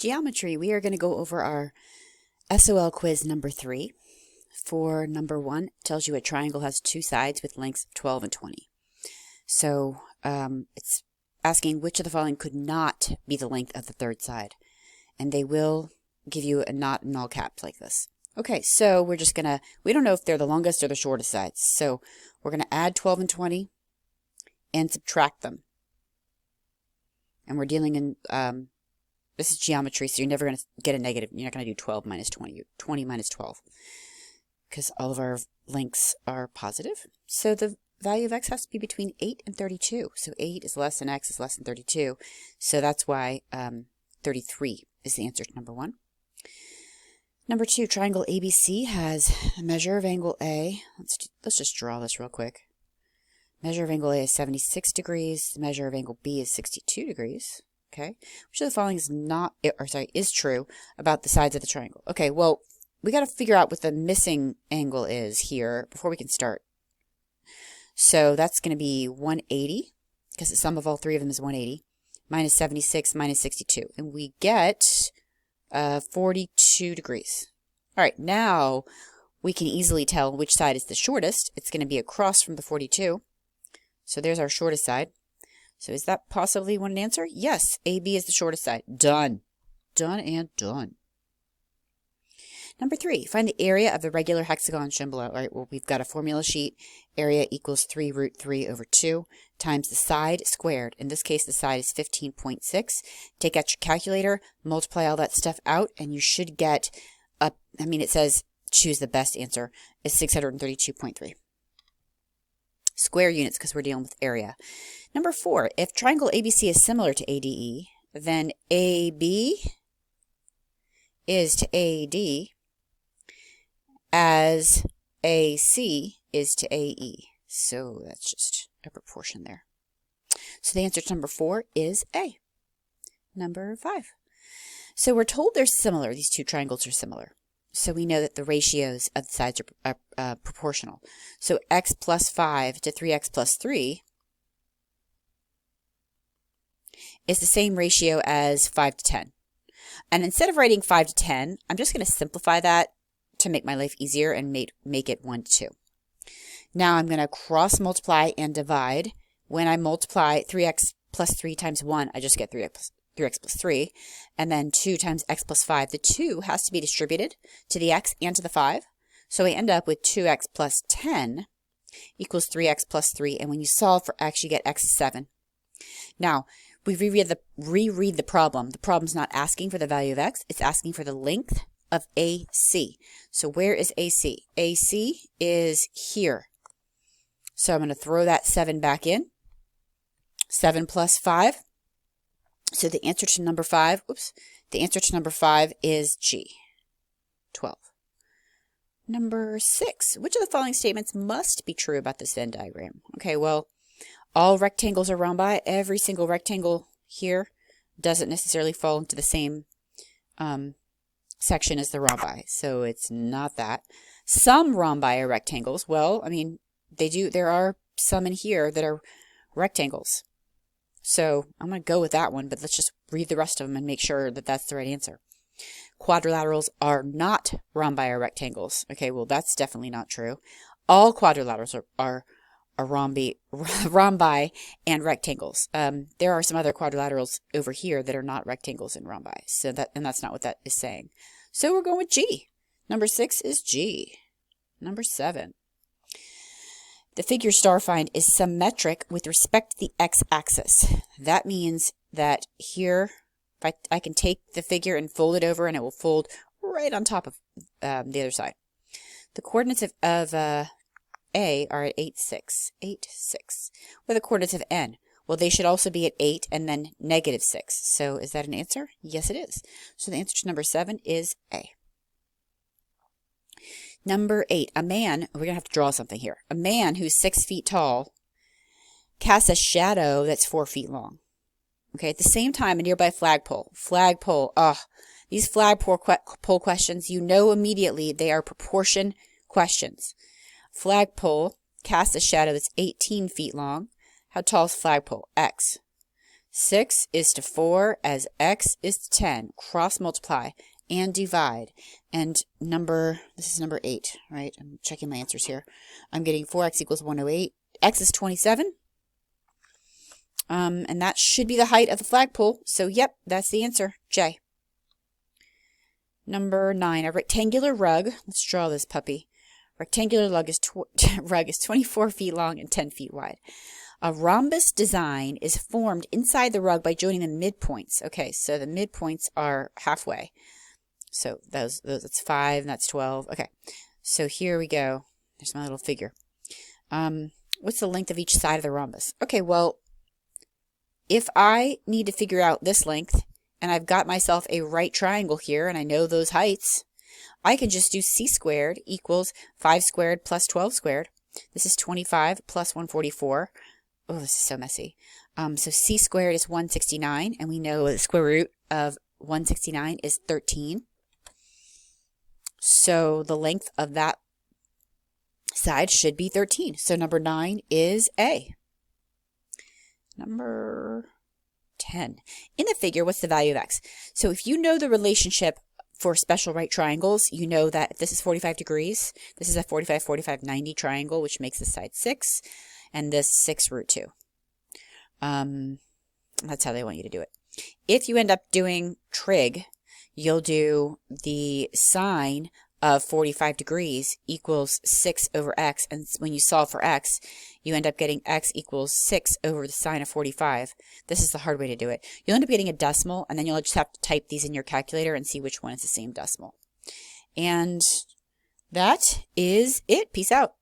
Geometry, we are going to go over our SOL quiz number 3. For number 1, it tells you a triangle has two sides with lengths of 12 and 20. So it's asking which of the following could not be the length of the third side. And they will give you a not in all caps like this. Okay, so we're just going to, we don't know if they're the longest or the shortest sides. So we're going to add 12 and 20 and subtract them. And we're dealing in, this is geometry, so you're never going to get a negative. You're not going to do 12 minus 20, 20 minus 12. Because all of our lengths are positive. So the value of x has to be between 8 and 32. So 8 is less than x is less than 32. So that's why 33 is the answer to number 1. Number 2, triangle ABC has a measure of angle A. Let's just draw this real quick. Measure of angle A is 76 degrees. The measure of angle B is 62 degrees. Okay, which of the following is true about the sides of the triangle? Okay, well, we got to figure out what the missing angle is here before we can start. So that's going to be 180, because the sum of all three of them is 180, minus 76 minus 62. And we get 42 degrees. All right, now we can easily tell which side is the shortest. It's going to be across from the 42. So there's our shortest side. So is that possibly one answer? Yes, AB is the shortest side. Done. Done and done. Number 3, find the area of the regular hexagon shown below. All right, well, we've got a formula sheet. Area equals 3 root 3 over 2 times the side squared. In this case, the side is 15.6. Take out your calculator, multiply all that stuff out, and you should get, it says choose the best answer. It's 632.3. Square units, because we're dealing with area. Number 4, if triangle ABC is similar to ADE, then AB is to AD as AC is to AE. So that's just a proportion there. So the answer to number 4 is A. Number 5. So we're told they're similar. These two triangles are similar. So we know that the ratios of the sides are proportional. So x plus 5 to 3x plus 3 is the same ratio as 5 to 10. And instead of writing 5 to 10, I'm just going to simplify that to make my life easier and make it 1 to 2. Now I'm going to cross multiply and divide. When I multiply 3x plus 3 times 1, I just get 3x plus 3. And then 2 times x plus 5. The 2 has to be distributed to the x and to the 5. So I end up with 2x plus 10 equals 3x plus 3. And when you solve for x, you get x is 7. Now, we reread the problem. The problem's not asking for the value of x. It's asking for the length of AC. So where is AC? AC is here. So I'm going to throw that 7 back in. 7 plus 5. So the answer to number 5, the answer to number 5 is G, 12. Number 6, which of the following statements must be true about this Venn diagram? Okay, well, all rectangles are rhombi. Every single rectangle here doesn't necessarily fall into the same section as the rhombi, so it's not that. Some rhombi are rectangles. Well, they do. There are some in here that are rectangles. So I'm going to go with that one, but let's just read the rest of them and make sure that that's the right answer. Quadrilaterals are not rhombi or rectangles. Okay, well, that's definitely not true. All quadrilaterals are rhombi and rectangles. There are some other quadrilaterals over here that are not rectangles and rhombi. So that's not what that is saying. So we're going with G. Number 6 is G. Number 7. The figure star find is symmetric with respect to the x-axis. That means that here, I can take the figure and fold it over, and it will fold right on top of the other side. The coordinates of A are at 8, 6. 8, 6. What are the coordinates of N? Well, they should also be at 8 and then negative 6. So is that an answer? Yes, it is. So the answer to number 7 is A. Number 8, a man, we're going to have to draw something here. A man who's 6 feet tall casts a shadow that's 4 feet long. Okay, at the same time, a nearby flagpole. These flagpole questions, you know immediately they are proportion questions. Flagpole casts a shadow that's 18 feet long. How tall is flagpole? X. 6 is to 4 as x is to 10. Cross multiply and divide. And this is number 8, right? I'm checking my answers here. I'm getting 4x equals 108. X is 27. And that should be the height of the flagpole. So, yep, that's the answer. J. Number 9, a rectangular rug. Let's draw this puppy. Rectangular rug is 24 feet long and 10 feet wide. A rhombus design is formed inside the rug by joining the midpoints. Okay, so the midpoints are halfway. So that's 5 and that's 12. Okay, so here we go. There's my little figure. What's the length of each side of the rhombus? Okay, well, if I need to figure out this length, and I've got myself a right triangle here, and I know those heights, I can just do c squared equals 5 squared plus 12 squared. This is 25 plus 144. Oh, this is so messy. So c squared is 169, and we know the square root of 169 is 13. So the length of that side should be 13. So number 9 is A. Number 10. In the figure, what's the value of x? So if you know the relationship for special right triangles, you know that if this is 45 degrees, this is a 45, 45, 90 triangle, which makes this side 6, and this 6 root 2. That's how they want you to do it. If you end up doing trig, you'll do the sine of 45 degrees equals 6 over x, and when you solve for x, you end up getting x equals 6 over the sine of 45. This is the hard way to do it. You'll end up getting a decimal, and then you'll just have to type these in your calculator and see which one is the same decimal. And that is it. Peace out.